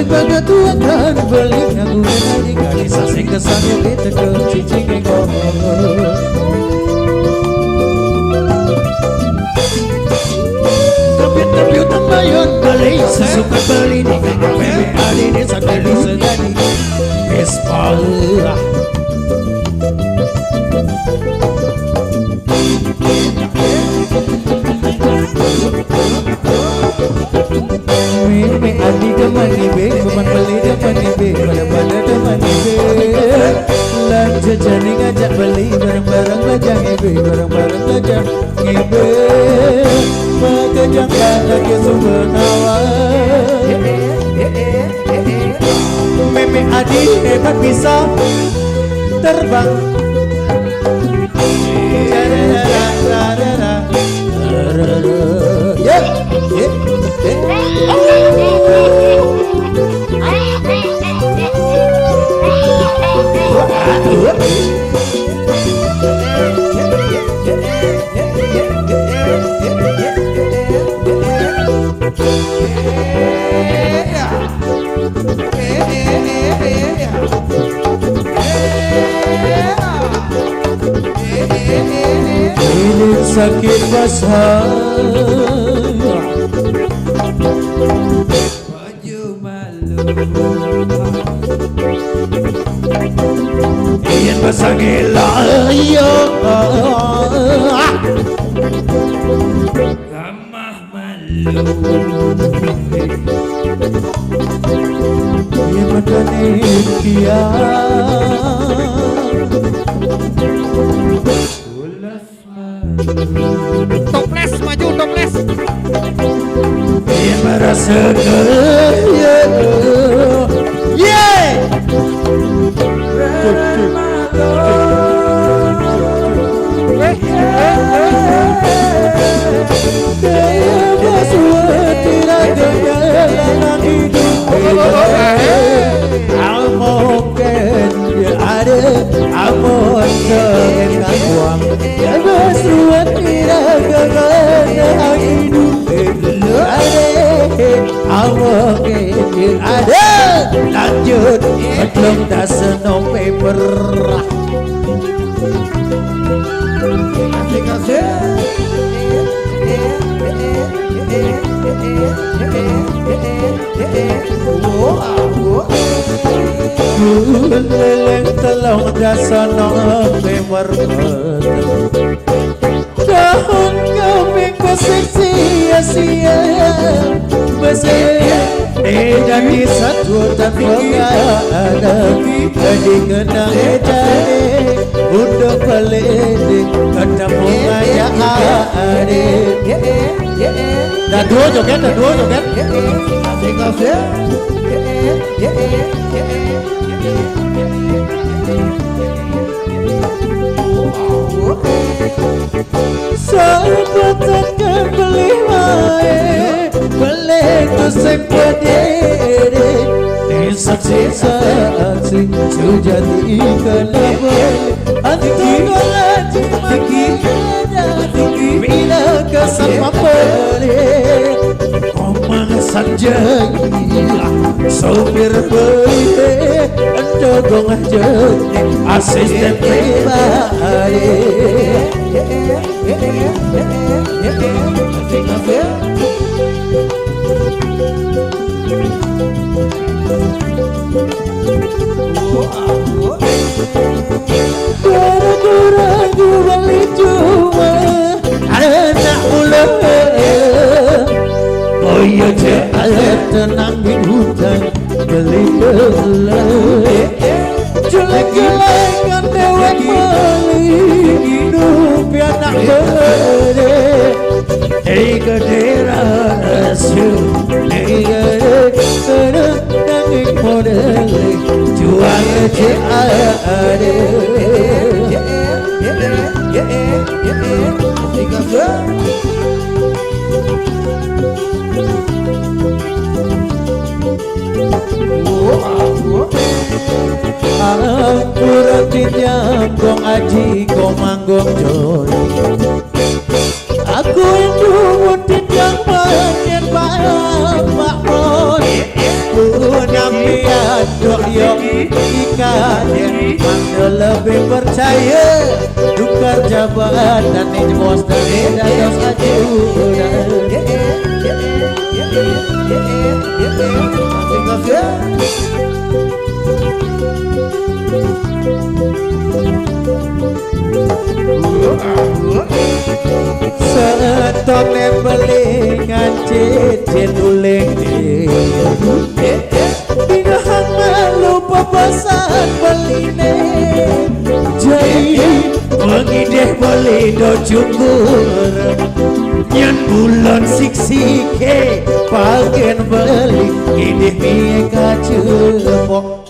Pada tuan dan beli aku dari kali sasing kesannya kita ke cicing ngomong. Tapi utang bayon beli sesuka beli ni bebe ali ni sakali segani espala. Bebe ali demani be, kuman beli demani be, mana demani be. Lanja jani ngajak beli barang-barang lajang be, barang-barang lajang be. Maka jangan lagi semenawa. Meme adi hebat bisa terbang. Ini sakit basah baju malu ingin basah gila gamah malu ingin mendanin dia Toples maju toples. Dia merasa kaya, yeah. Kaya Basua tidak dalam hidup. Amoken dia ada, amoken kakuang. Kaya Basua tidak dalam hidup. Amoken dia ada. Lanjut, belum dah senang paper. Leleng telung dasana pemer tahun kambing pasir sia-sia besar jadi satu dan ada jadi kena jadi untuk balik ketemu aja ada dah dua joget asik sahabat takkan beli mae beli kusik berdiri saksi sejati kenapa antara lagi bila kesama balik omang saja sopir beli dogong aja asisten pribadi Gura-gura beli cuma anak ular oh iya cek tenang di hutan beli gelap jelek-jelek kan dewek beli hidup anak berde gede rasu gede daging model jual cek ada aku retinya gong aji gong manggong jori aku itu mutin yang banyak pak mon punya piat dok yok ikan anda lebih percaya tukar jabatan ini bos dari dados ajudan setone beli ngancit uling dinahan lupa pasan beline jadi mengideh beli do cukur nyan bulan siksike pagen beli ideh mie kacemok